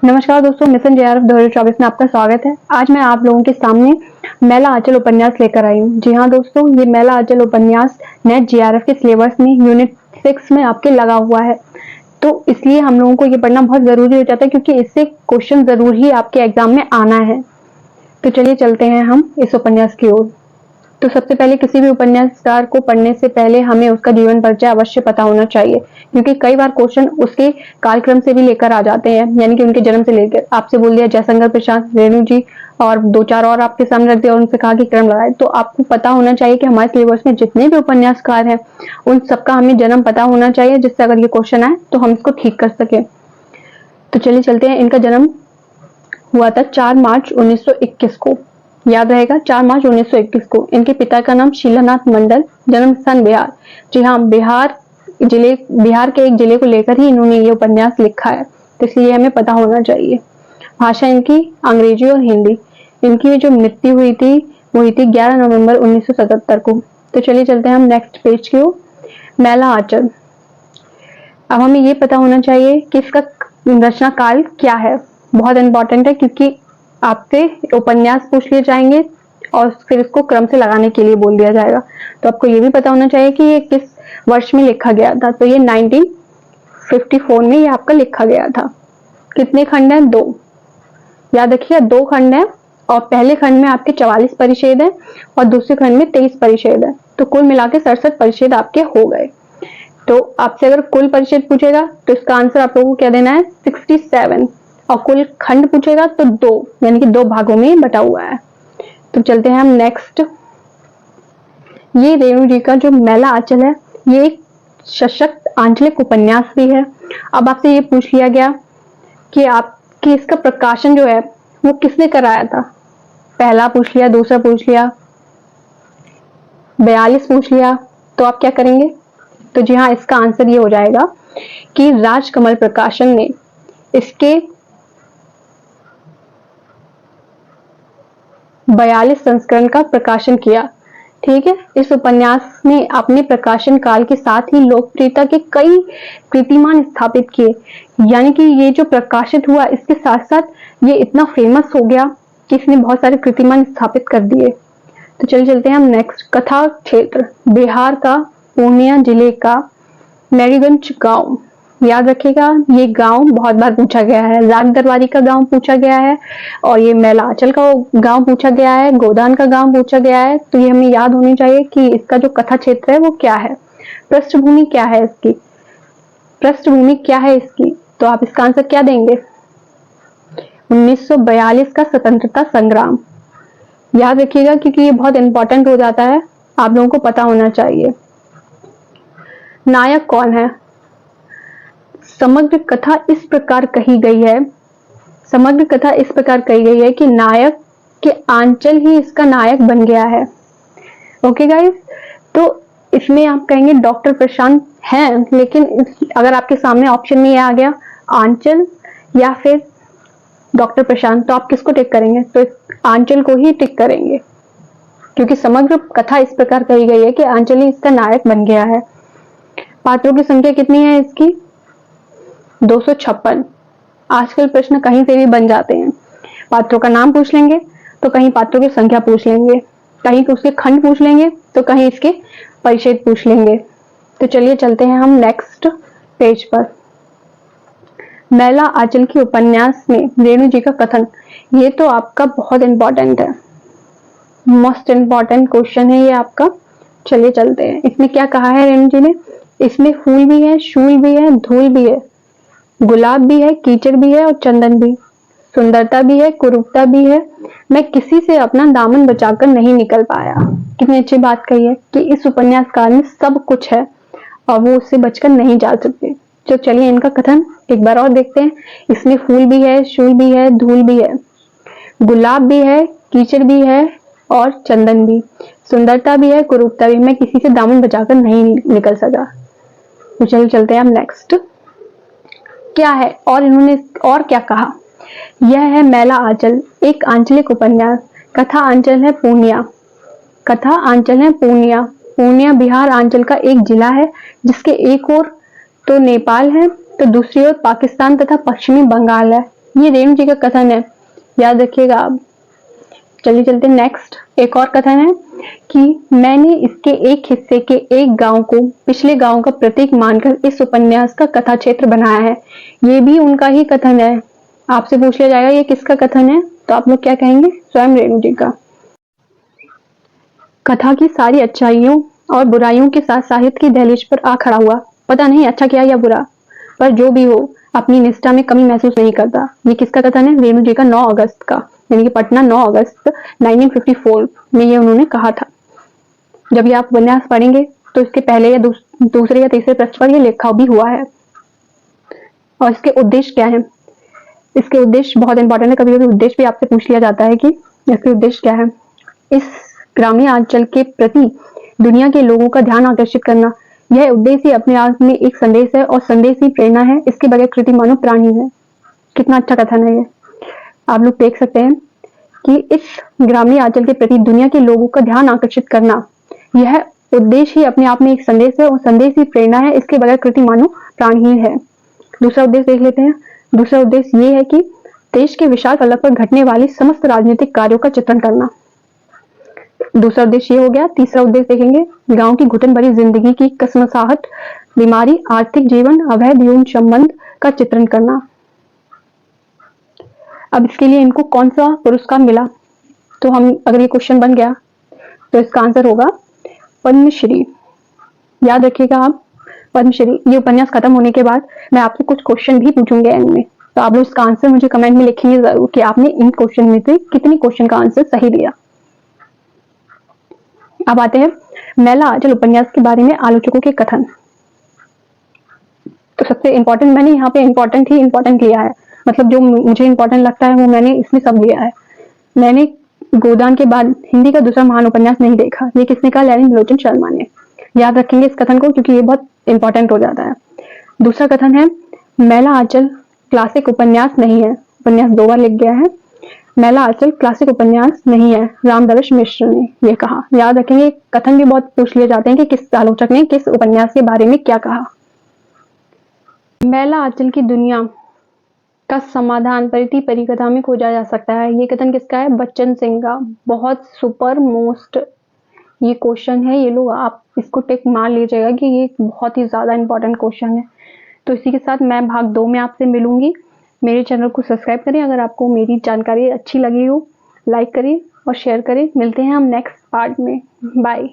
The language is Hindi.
नमस्कार दोस्तों, मिशन जेआरएफ 2024 में आपका स्वागत है। आज मैं आप लोगों के सामने मैला आंचल उपन्यास लेकर आई हूँ। जी हाँ दोस्तों, ये मैला आंचल उपन्यास नेट जेआरएफ के सिलेबस में यूनिट 6 में आपके लगा हुआ है, तो इसलिए हम लोगों को ये पढ़ना बहुत जरूरी हो जाता है क्योंकि इससे क्वेश्चन जरूर ही आपके एग्जाम में आना है। तो चलिए चलते हैं हम इस उपन्यास की ओर। तो सबसे पहले किसी भी उपन्यासकार को पढ़ने से पहले हमें उसका जीवन परिचय अवश्य पता होना चाहिए, क्योंकि कई बार क्वेश्चन उसके कालक्रम से भी लेकर आ जाते हैं, यानी कि उनके जन्म से लेकर आपसे बोल दिया जयशंकर प्रसाद, रेणु जी और दो चार और आपके सामने रख दिया और उनसे कहा कि क्रम लगाए। तो आपको पता होना चाहिए कि हमारे सिलेबस में जितने भी उपन्यासकार हैं उन सबका हमें जन्म पता होना चाहिए, जिससे अगर ये क्वेश्चन आए तो हम इसको ठीक कर सके। तो चलिए चलते हैं। इनका जन्म हुआ था 4 मार्च 1921 को, याद रहेगा 4 मार्च 1921 को। इनके पिता का नाम शीलानाथ मंडल, जन्म स्थान बिहार। जी हाँ, बिहार के एक जिले को लेकर ही इन्होंने ये उपन्यास लिखा है, तो इसलिए हमें पता होना चाहिए। भाषा इनकी अंग्रेजी और हिंदी। इनकी जो मृत्यु हुई थी वो हुई थी 11 नवंबर 1977 को। तो चलिए चलते हैं हम नेक्स्ट पेज की ओर। मैला आंचल। अब हमें ये पता होना चाहिए कि इसका रचना काल क्या है। बहुत इंपॉर्टेंट है क्योंकि आपसे उपन्यास पूछ लिए जाएंगे और फिर इसको क्रम से लगाने के लिए बोल दिया जाएगा। तो आपको ये भी पता होना चाहिए कि ये किस वर्ष में लिखा गया था। तो ये 1954 में ये आपका लिखा गया था। कितने खंड हैं? 2। याद रखिए 2 खंड हैं और पहले खंड में आपके 44 परिच्छेद है और दूसरे खंड में 23 परिच्छेद है। तो कुल मिला के 67 परिच्छेद आपके हो गए। तो आपसे अगर कुल परिच्छेद पूछेगा तो इसका आंसर आप लोगों को क्या देना है? 67। और कुल खंड पूछेगा तो 2, यानी कि 2 भागों में बटा हुआ है। तो चलते हैं हम नेक्स्ट। ये रेणु जी का जो मैला आंचल है ये एक सशक्त आंचलिक उपन्यास भी है। अब आपसे ये पूछ लिया गया कि इसका प्रकाशन जो है वो किसने कराया था। पहला पूछ लिया, दूसरा पूछ लिया, 42 पूछ लिया, तो आप क्या करेंगे? तो जी हाँ, इसका आंसर ये हो जाएगा कि राजकमल प्रकाशन ने इसके 42 संस्करण का प्रकाशन किया। ठीक है, इस उपन्यास ने अपने प्रकाशन काल के साथ ही लोकप्रियता के कई कीर्तिमान स्थापित किए। यानी कि ये जो प्रकाशित हुआ इसके साथ साथ ये इतना फेमस हो गया कि इसने बहुत सारे कीर्तिमान स्थापित कर दिए। तो चलिए चलते हैं हम नेक्स्ट। कथा क्षेत्र। बिहार का पूर्णिया जिले का मैरीगंज गांव। याद रखिएगा, ये गांव बहुत बार पूछा गया है। राग दरबारी का गांव पूछा गया है और ये मैला आंचल का गांव पूछा गया है, गोदान का गांव पूछा गया है। तो ये हमें याद होनी चाहिए कि इसका जो कथा क्षेत्र है वो क्या है, पृष्ठभूमि क्या है इसकी, तो आप इसका आंसर क्या देंगे? 1942 का स्वतंत्रता संग्राम। याद रखिएगा क्योंकि ये बहुत इंपॉर्टेंट हो जाता है, आप लोगों को पता होना चाहिए। नायक कौन है? समग्र कथा इस प्रकार कही गई है कि नायक के आंचल ही इसका नायक बन गया है। ओके गाइस, तो इसमें आप कहेंगे डॉक्टर प्रशांत हैं, लेकिन अगर आपके सामने ऑप्शन में ये आ गया आंचल या फिर डॉक्टर प्रशांत, तो आप किसको टिक करेंगे? तो आंचल को ही टिक करेंगे क्योंकि समग्र कथा इस प्रकार कही गई है कि आंचल ही इसका नायक बन गया है। पात्रों की संख्या कितनी है इसकी? 256। आजकल प्रश्न कहीं से भी बन जाते हैं, पात्रों का नाम पूछ लेंगे तो कहीं पात्रों की संख्या पूछ लेंगे, कहीं उसके खंड पूछ लेंगे तो कहीं इसके परिच्छेद पूछ लेंगे। तो चलिए चलते हैं हम नेक्स्ट पेज पर। मैला आंचल की उपन्यास में रेणु जी का कथन, ये तो आपका बहुत इंपॉर्टेंट है, मोस्ट इंपॉर्टेंट क्वेश्चन है ये आपका। चलिए चलते हैं। इसमें क्या कहा है रेणु जी ने? इसमें फूल भी है, शूल भी है, धूल भी है, गुलाब भी है, कीचड़ भी है और चंदन भी, सुंदरता भी है, कुरूपता भी है, मैं किसी से अपना दामन बचाकर नहीं निकल पाया। कितनी अच्छी बात कही है कि इस उपन्यासकार में सब कुछ है और वो उससे बचकर नहीं जा सकते। तो चलिए इनका कथन एक बार और देखते हैं। इसमें फूल भी है, शूल भी है, धूल भी है, गुलाब भी है, कीचड़ भी है और चंदन भी, सुंदरता भी है, कुरूपता भी, मैं किसी से दामन बचाकर नहीं निकल सका। तो चलिए चलते हैं हम नेक्स्ट। क्या है और इन्होंने और क्या कहा? यह है मैला आंचल, एक आंचलिक उपन्यास। कथा आंचल है पूर्णिया। पूर्णिया बिहार आंचल का एक जिला है जिसके एक ओर तो नेपाल है तो दूसरी ओर पाकिस्तान तथा पश्चिमी बंगाल है। ये रेणु जी का कथन है, याद रखिएगा आप। चलिए चलते नेक्स्ट। एक और कथन है कि मैंने इसके एक हिस्से के एक गांव को पिछले गांव का प्रतीक मानकर इस उपन्यास का कथा क्षेत्र बनाया है। ये भी उनका ही कथन है। आपसे पूछ लिया जाएगा ये किसका कथन है, तो आप लोग क्या कहेंगे? स्वयं रेणु जी का। कथा की सारी अच्छाइयों और बुराइयों के साथ साहित्य की दहलीज पर आ खड़ा हुआ। पता नहीं अच्छा किया या बुरा, पर जो भी हो अपनी निष्ठा में कमी महसूस नहीं करता। ये किसका कथन है? रेणु जी का 9 अगस्त का, यानी कि पटना 9 अगस्त 1954 में ये उन्होंने कहा था। जब ये आप उपन्यास पढ़ेंगे तो इसके पहले या दूसरे या तीसरे पृष्ठ पर ये लिखा भी हुआ है। और इसके उद्देश्य क्या है? इसके उद्देश्य बहुत इंपॉर्टेंट है। कभी कभी उद्देश्य भी आपसे पूछ लिया जाता है कि इसके उद्देश्य क्या है। इस ग्रामीण अंचल के प्रति दुनिया के लोगों का ध्यान आकर्षित करना, यह उद्देश्य ही अपने आप में एक संदेश है और संदेश ही प्रेरणा है। इसके बगैर कृति मानो प्राणी है। कितना अच्छा कथन है ये। आप लोग देख सकते हैं कि इस ग्रामीण अंचल के प्रति दुनिया के लोगों का ध्यान आकर्षित करना, यह उद्देश्य ही अपने आप में एक संदेश है और संदेश ही प्रेरणा है। इसके बगैर कृति मानो प्राणहीन है। दूसरा उद्देश्य देख लेते हैं। दूसरा उद्देश्य ये है कि देश के विशाल फलक पर घटने वाली समस्त राजनीतिक कार्यों का चित्रण करना। दूसरा उद्देश्य ये हो गया। तीसरा उद्देश्य देखेंगे, गांव की घुटन भरी जिंदगी की कसमसाहट, बीमारी, आर्थिक जीवन, अवैध यौन संबंध का चित्रण करना। अब इसके लिए इनको कौन सा पुरस्कार मिला? तो हम अगर ये क्वेश्चन बन गया तो इसका आंसर होगा पद्मश्री। याद रखिएगा आप, पद्मश्री। ये उपन्यास खत्म होने के बाद मैं आपसे कुछ क्वेश्चन भी पूछूंगी एंड में, तो आप लोग इसका आंसर मुझे कमेंट में लिखेंगे जरूर कि आपने इन क्वेश्चन में से कितने क्वेश्चन का आंसर सही दिया। अब आते हैं मैला आंचल उपन्यास के बारे में आलोचकों के कथन। तो सबसे इंपॉर्टेंट, मैंने यहाँ पे इंपॉर्टेंट लिया है, मतलब जो मुझे इंपॉर्टेंट लगता है वो मैंने इसमें सब लिया है। मैंने गोदान के बाद हिंदी का दूसरा महान उपन्यास नहीं देखा। ये किसने कहा? लैनी लोचन शर्मा ने। याद रखेंगे इस कथन को क्योंकि ये बहुत इंपॉर्टेंट हो जाता है। दूसरा कथन है, मैला आंचल क्लासिक उपन्यास नहीं है। उपन्यास 2 बार लिख गया है। मैला आंचल क्लासिक उपन्यास नहीं है, रामदर्श मिश्र ने यह कहा। याद रखेंगे, कथन भी बहुत पूछ लिए जाते हैं कि किस आलोचक ने किस उपन्यास के बारे में क्या कहा। मैला आंचल की दुनिया का समाधान परिधि परिकथा में खोजा जा सकता है। ये कथन किसका है? बच्चन सिंह का। बहुत सुपर मोस्ट ये क्वेश्चन है। ये लोग आप इसको टिक मार लीजिएगा कि ये बहुत ही ज्यादा इंपॉर्टेंट क्वेश्चन है। तो इसी के साथ मैं भाग 2 में आपसे मिलूंगी। मेरे चैनल को सब्सक्राइब करें। अगर आपको मेरी जानकारी अच्छी लगी हो, लाइक करें और शेयर करें। मिलते हैं हम नेक्स्ट पार्ट में। बाय।